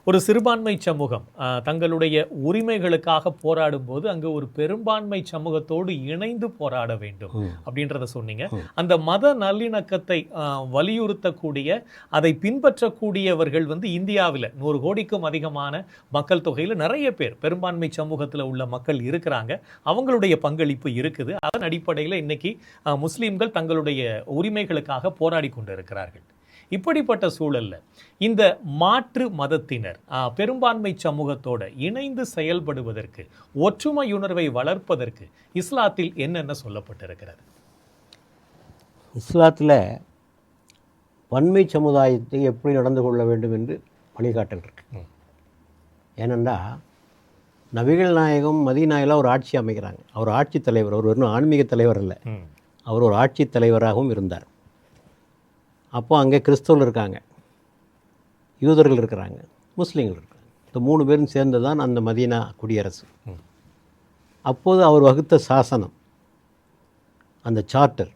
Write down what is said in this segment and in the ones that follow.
ஒரு சிறுபான்மை சமூகம் தங்களுடைய உரிமைகளுக்காக போராடும் போது அங்கு ஒரு பெரும்பான்மை சமூகத்தோடு இணைந்து போராட வேண்டும் அப்படின்றத சொன்னீங்க. அந்த மத நல்லிணக்கத்தை வலியுறுத்தக்கூடிய அதை பின்பற்றக்கூடியவர்கள் இந்தியாவில் 100 கோடிக்கும் அதிகமான மக்கள் தொகையில் நிறைய பேர் பெரும்பான்மை சமூகத்தில் உள்ள மக்கள் இருக்கிறாங்க. அவங்களுடைய பங்களிப்பு இருக்குது. அதன் அடிப்படையில் இன்னைக்கு முஸ்லீம்கள் தங்களுடைய உரிமைகளுக்காக போராடி கொண்டு இருக்கிறார்கள். இப்படிப்பட்ட சூழல்ல இந்த மாற்று மதத்தினர் பெரும்பான்மை சமூகத்தோட இணைந்து செயல்படுவதற்கு, ஒற்றுமையுணர்வை வளர்ப்பதற்கு இஸ்லாத்தில் என்னென்ன சொல்லப்பட்டிருக்கிறது? இஸ்லாத்தில் பன்மை சமுதாயத்தை எப்படி நடந்து கொள்ள வேண்டும் என்று வழிகாட்டல் இருக்கு. ஏனென்றா நபிகள் நாயகம் மதீனாவில் ஒரு ஆட்சி அமைக்கிறாங்க. அவர் ஆட்சி தலைவர், அவர் வெறும் ஆன்மீக தலைவர் இல்லை, அவர் ஒரு ஆட்சி தலைவராகவும் இருந்தார். அப்போ அங்கே கிறிஸ்தவர்கள் இருக்காங்க, யூதர்கள் இருக்கிறாங்க, முஸ்லீம்கள் இருக்கிறாங்க. இந்த 3 பேரும் சேர்ந்து தான் அந்த மதீனா குடியரசு. அப்போது அவர் வகுத்த சாசனம், அந்த சார்ட்டர்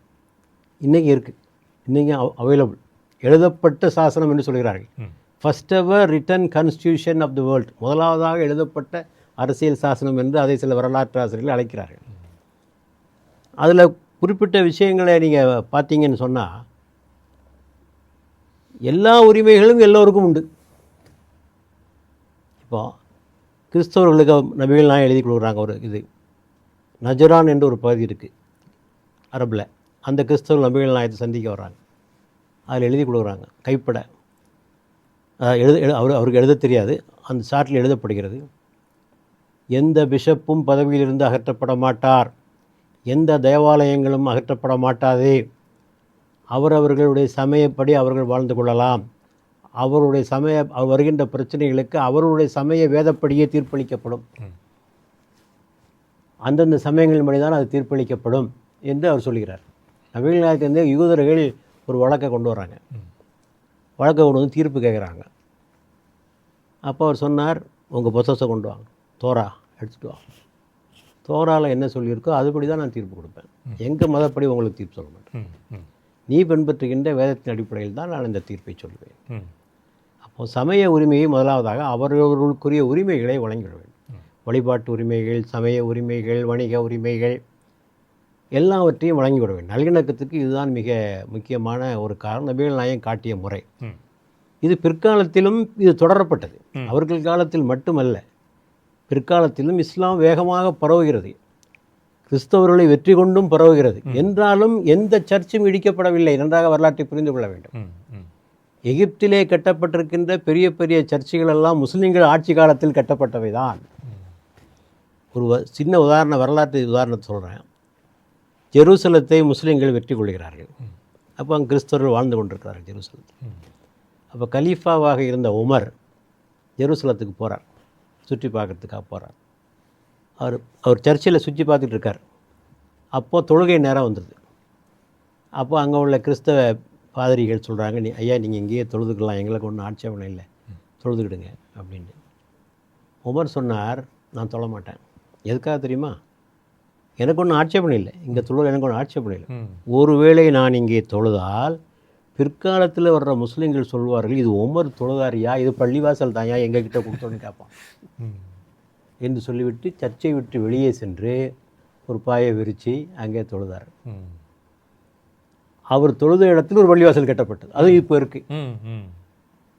இன்றைக்கி இருக்குது, இன்றைக்கி அவைலபிள், எழுதப்பட்ட சாசனம் என்று சொல்கிறார்கள். First ever written constitution of the world, முதலாவதாக எழுதப்பட்ட அரசியல் சாசனம் என்று அதை சில வரலாற்று ஆசிரியர்கள் அழைக்கிறார்கள். அதில் குறிப்பிட்ட விஷயங்களை நீங்கள் பார்த்தீங்கன்னு சொன்னால் எல்லா உரிமைகளும் எல்லோருக்கும் உண்டு. இப்போ கிறிஸ்தவர்களுக்கு நபிகள் நாயகம் எழுதி கொடுக்குறாங்க. ஒரு இது நஜரான் என்று ஒரு பகுதி இருக்குது அரபில். அந்த கிறிஸ்தவர்கள் நபிகள் நாயகத்தை சந்திக்க வர்றாங்க. அதில் எழுதி கொடுக்குறாங்க கைப்பட. அவருக்கு எழுத தெரியாது, அந்த சாட்டில் எழுதப்படுகிறது, எந்த பிஷப்பும் பதவியிலிருந்து அகற்றப்பட மாட்டார், எந்த தேவாலயங்களும் அகற்றப்பட மாட்டாதே, அவரவர்களுடைய சமயப்படி அவர்கள் வாழ்ந்து கொள்ளலாம், அவருடைய வருகின்ற பிரச்சனைகளுக்கு அவருடைய சமய வேதப்படியே தீர்ப்பளிக்கப்படும், அந்தந்த சமயங்களின் படிதான் அது தீர்ப்பளிக்கப்படும் என்று அவர் சொல்கிறார். நபிகள் நாயகத்திலிருந்தே யூதர்கள் ஒரு வழக்கை கொண்டு வராங்க. வழக்கை கொண்டு வந்து தீர்ப்பு கேட்குறாங்க. அப்போ அவர் சொன்னார், உங்கள் பொசஸை கொண்டு வாங்க, தோரா எடுத்துகிட்டு வாங்க, தோராவில் என்ன சொல்லியிருக்கோ அதுபடி தான் நான் தீர்ப்பு கொடுப்பேன், எங்கள் மதப்படி உங்களுக்கு தீர்ப்பு சொல்ல மாட்டேன், நீ பின்பற்றுகின்ற வேதத்தின் அடிப்படையில் தான் நான் இந்த தீர்ப்பை சொல்வேன். அப்போது சமய உரிமையை முதலாவதாக அவர்களுக்குரிய உரிமைகளை வழங்கிட வேண்டும். வழிபாட்டு உரிமைகள், சமய உரிமைகள், வணிக உரிமைகள் எல்லாவற்றையும் வழங்கிவிட வேண்டும். நல்லிணக்கத்துக்கு இதுதான் மிக முக்கியமான ஒரு காரணம். நபிகள் நாயகம் காட்டிய முறை இது பிற்காலத்திலும் இது தொடரப்பட்டது. அவர்கள் காலத்தில் மட்டுமல்ல, பிற்காலத்திலும் இஸ்லாம் வேகமாக பரவுகிறது, கிறிஸ்தவர்களை வெற்றி கொண்டும் பரவுகிறது. என்றாலும் எந்த சர்ச்சும் இடிக்கப்படவில்லை. நன்றாக வரலாற்றை புரிந்து கொள்ள வேண்டும். எகிப்திலே கட்டப்பட்டிருக்கின்ற பெரிய பெரிய சர்ச்சுகள் எல்லாம் முஸ்லீம்கள் ஆட்சி காலத்தில் கட்டப்பட்டவை தான். ஒரு சின்ன வரலாற்று உதாரணத்தை சொல்கிறேன். ஜெருசலத்தை முஸ்லீம்கள் வெற்றி கொள்கிறார்கள். அப்போ அங்கே கிறிஸ்தவர்கள் வாழ்ந்து கொண்டிருக்கிறார்கள் ஜெருசலத்தில். அப்போ கலீஃபாவாக இருந்த உமர் ஜெருசலத்துக்கு போகிறார், சுற்றி பார்க்குறதுக்காக போகிறார். அவர் சர்ச்சில் சுற்றி பார்த்துட்டு இருக்கார். அப்போது தொழுகை நேரம் வந்துடுது. அப்போ அங்கே உள்ள கிறிஸ்தவ பாதிரிகள் சொல்கிறாங்க, ஐயா நீங்கள் இங்கேயே தொழுதுக்கலாம், எங்களுக்கு ஒன்றும் ஆட்சேபனை இல்லை, தொழுதுக்கிடுங்க அப்படின்னு. உமர் சொன்னார், நான் தொழ மாட்டேன். எதுக்காக தெரியுமா? எனக்கு ஒன்றும் ஆட்சேபனை இல்லை, இங்கே தொழுக எனக்கு ஒன்றும் ஆட்சேபனை இல்லை. ஒருவேளை நான் இங்கே தொழுதால் பிற்காலத்தில் வர்ற முஸ்லீம்கள் சொல்வார்கள், இது உமர் தொழுதாரியா, இது பள்ளிவாசல் தாயா, எங்ககிட்ட கொடுத்தோன்னு கேட்பான் என்று சொல்லிவிட்டு சர்ச்சை விட்டு வெளியே சென்று ஒரு பாயை விரித்து அங்கே தொழுதார். அவர் தொழுத இடத்துல ஒரு பள்ளிவாசல் கட்டப்பட்டது. அது இப்போ இருக்குது,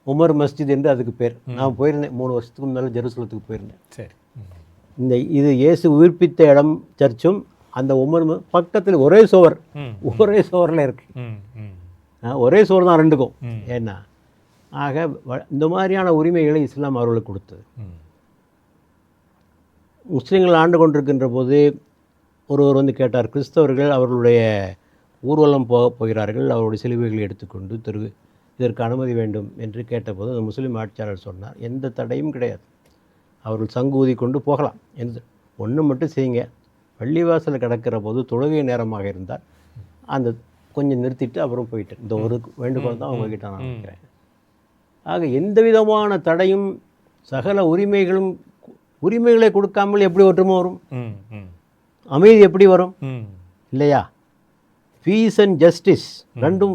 உமர் மஸ்ஜித் என்று அதுக்கு பேர். நான் போயிருந்தேன் 3 வருஷத்துக்கு முன்னால் ஜெருசலத்துக்கு போயிருந்தேன். சரி, இது இயேசு உயிர்ப்பித்த இடம் சர்ச்சும் அந்த உமர் பக்கத்தில் ஒரே சுவரில் இருக்கு. ஒரே சுவர் தான் ரெண்டுக்கும். ஏன்னா ஆக இந்த மாதிரியான உரிமைகளை இஸ்லாம் அவர்களுக்கு கொடுத்தது. முஸ்லீம்கள் ஆண்டு கொண்டிருக்கின்ற போது ஒருவர் கேட்டார், கிறிஸ்தவர்கள் அவர்களுடைய ஊர்வலம் போகிறார்கள், அவருடைய சிலுவைகளை எடுத்துக்கொண்டு இதற்கு அனுமதி வேண்டும் என்று கேட்டபோது அந்த முஸ்லீம் ஆட்சியாளர் சொன்னார், எந்த தடையும் கிடையாது, அவர்கள் சங்கு ஊதி கொண்டு போகலாம் என்று. ஒன்று மட்டும் செய்யுங்க, பள்ளிவாசல் கிடக்கிற போது தொழுகை நேரமாக இருந்தால் அந்த கொஞ்சம் நிறுத்திட்டு அப்புறம் போயிட்டு, இந்த ஒரு வேண்டுகோள் தான் அவங்ககிட்ட நான் நினைக்கிறேன். ஆக எந்த விதமான தடையும், சகல உரிமைகளை கொடுக்காமல் எப்படி ஒற்றுமை வரும்? அமைதி எப்படி வரும்? இல்லையா? பீஸ் அண்ட் ஜஸ்டிஸ் ரெண்டும்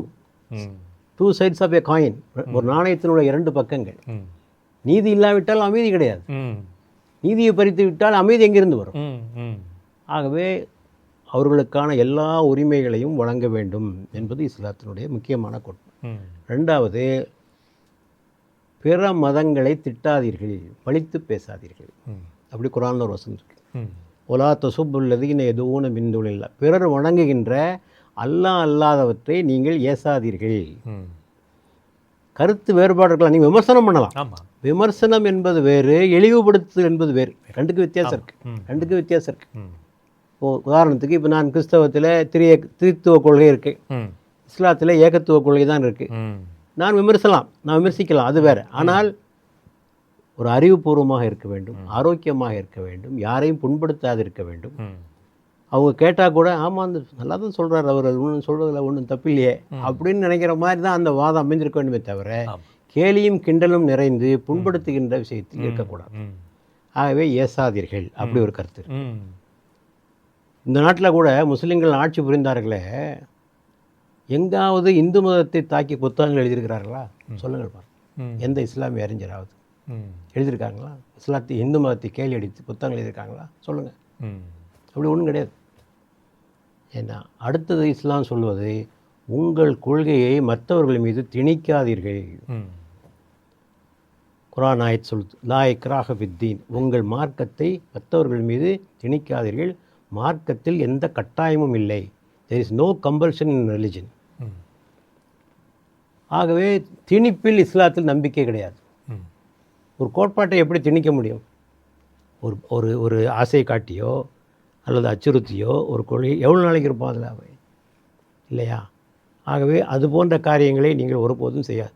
2 sides ஆஃப் எ காயின், ஒரு நாணயத்தினுடைய 2 பக்கங்கள். நீதி இல்லாவிட்டால் அமைதி கிடையாது. ம். நீதியை பறித்து விட்டால் அமைதி எங்கிருந்து வரும்? ம். ம். ஆகவே அவர்களுக்கான எல்லா உரிமைகளையும் வழங்க வேண்டும் என்பது இஸ்லாத்தினுடைய முக்கியமான கோட்பாடு. ம். ரெண்டாவது, பிற மதங்களை திட்டாதீர்கள், பழித்து பேசாதீர்கள். ம். அப்படி குர்ஆன்ல ஒரு வசனம் இருக்கு. ம். ஒலா தசுப்புல்லதீன யதுஊன மின் தூனில்லாஹ், பிறர் வணங்குகின்ற அல்லாஹ் அல்லாதவற்றை நீங்கள் ஏசாதீர்கள். ம். கருத்து வேறுபாடு இருக்கலாம், நீங்கள் விமர்சனம் பண்ணலாம். ஆமா. விமர்சனம் என்பது வேறு, இழிவுபடுத்துதல் என்பது வேறு. ரெண்டுக்கு வித்தியாசம் இருக்கு. ம். ரெண்டுக்கு வித்தியாசம் இருக்கு. ம். உதாரணத்துக்கு இப்போ நான் கிறிஸ்தவத்தில் திரித்துவ கொள்கை இருக்கு, ம். இஸ்லாத்தில் ஏகத்துவ கொள்கை தான் இருக்கு. ம். நான் விமர்சிக்கலாம், அது வேறு. ஆனால் ஒரு அறிவுபூர்வமாக இருக்க வேண்டும், ஆரோக்கியமாக இருக்க வேண்டும், யாரையும் புண்படுத்தாது இருக்க வேண்டும். ம். அவங்க கேட்டால் கூட ஆமாம் அந்த நல்லா தான் சொல்கிறார் அவர், அது ஒன்றும் சொல்கிறதில்ல, ஒன்றும் தப்பில்லையே அப்படின்னு நினைக்கிற மாதிரி தான் அந்த வாதம் அமைஞ்சிருக்க வேண்டுமே தவிர ஆமா. கேலியும் கிண்டலும் நிறைந்து புண்படுத்துகின்ற விஷயத்தில் இருக்கக்கூடாது. ம். ஆகவே ஏசாதீர்கள், அப்படி ஒரு கருத்து இருக்கு. ம். இந்த நாட்டில் கூட முஸ்லீம்கள் ஆட்சி புரிந்தார்களே, எங்காவது இந்து மதத்தை தாக்கி புத்தகங்கள் எழுதியிருக்கிறார்களா? சொல்லுங்கள் பாருங்க. ம். எந்த இஸ்லாமிய அறிஞராவது ம். எழுதியிருக்காங்களா? இந்து மதத்தை கேலி அடித்து புத்தகங்கள் எழுதியிருக்காங்களா? சொல்லுங்கள். ம். அப்படி ஒன்றும் கிடையாது. ஏன்னா அடுத்தது இஸ்லாம் சொல்வது, உங்கள் கொள்கையை மற்றவர்கள் மீது திணிக்காதீர்கள். ம். குர்ஆன் ஆயத் சொல்லுது, லா இக்ராஹ ஃபித்தீன், உங்கள் மார்க்கத்தை மற்றவர்கள் மீது திணிக்காதீர்கள், மார்க்கத்தில் எந்த கட்டாயமும் இல்லை. there is no compulsion in religion. ம். ஆகவே திணிப்பில் இஸ்லாத்தில் நம்பிக்கை கிடையாது. ம். ஒரு கோட்பாட்டை எப்படி திணிக்க முடியும்? ஒரு ஒரு ஒரு ஆசை காட்டியோ அல்லது அச்சுறுத்தியோ ஒரு கொள்கை எவ்வளோ நாளைக்கு இருப்போம் அதில் அவை இல்லையா? ஆகவே அது போன்ற காரியங்களை நீங்கள் ஒருபோதும் செய்யாது.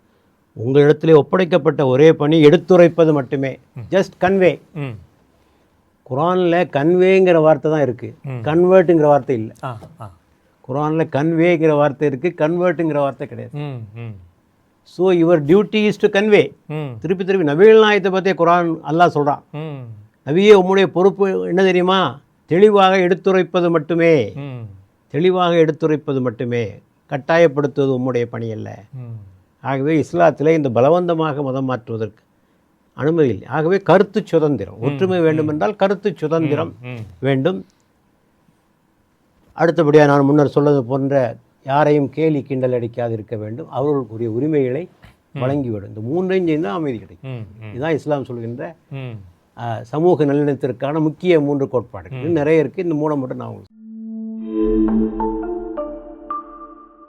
உங்களிடத்திலே ஒப்படைக்கப்பட்ட ஒரே பணி எடுத்துரைப்பது மட்டுமே. Just convey. ம். குர்ஆனில் கன்வேங்கிற வார்த்தை தான் இருக்குது, கன்வெர்ட்டுங்கிற வார்த்தை இல்லை. ஆ. ஆ. குர்ஆனில் கன்வேங்கிற வார்த்தை இருக்குது, கன்வெர்ட்டுங்கிற வார்த்தை கிடையாது. ம். ம். So your duty is to convey. ம். திருப்பி நபிகள் நாயகத்தை பற்றி குர்ஆன் அல்லாஹ் சொல்கிறான், ம். நபியே உம்முடைய பொறுப்பு என்ன தெரியுமா? தெளிவாக எடுத்துரைப்பது மட்டுமே. ம். தெளிவாக எடுத்துரைப்பது மட்டுமே, கட்டாயப்படுத்துவது உம்முடைய பணி அல்ல. ம். ஆகவே இஸ்லாத்தில் இந்த பலவந்தமாக மதம் மாற்றுவதற்கு அனுமதி இல்லை. ஆகவே கருத்து சுதந்திரம், ஒற்றுமை வேண்டுமென்றால் கருத்து சுதந்திரம் ம். வேண்டும். அடுத்தபடியாக நான் முன்னர் சொன்னது போன்ற யாரையும் கேலி கிண்டல் அடிக்காது இருக்க வேண்டும், அவர்களுக்குரிய உரிமைகளை வழங்கிவிடும். இந்த மூன்றையும் செய்தால் அமைதி கிடைக்கும். ம். ம். இதுதான் இஸ்லாம் சொல்கின்ற ம். சமூக நல்லிணத்திற்கான முக்கிய 3 கோட்பாடுகள். நிறைய இருக்குது, இந்த 3 மட்டும் நான் உங்களுக்கு